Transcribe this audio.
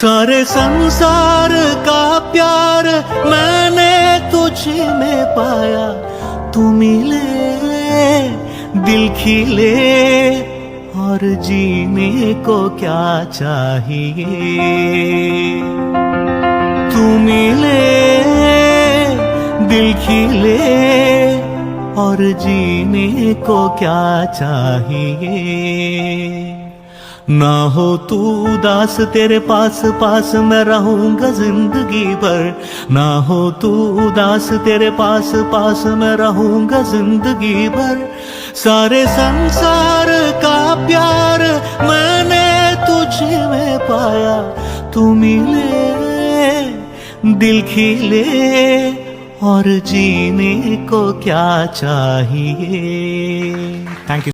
सारे संसार का प्यार मैंने तुझ में पाया, तू मिले दिल खिले और जीने को क्या चाहिए। तू मिले दिल खिले और जीने को क्या चाहिए। ना हो तू उदास तेरे पास पास मैं रहूंगा जिंदगी भर। ना हो तू उदास तेरे पास पास मैं रहूंगा जिंदगी भर। सारे संसार का प्यार मैंने तुझ में पाया, तू मिले दिल खिले और जीने को क्या चाहिए। Thank you.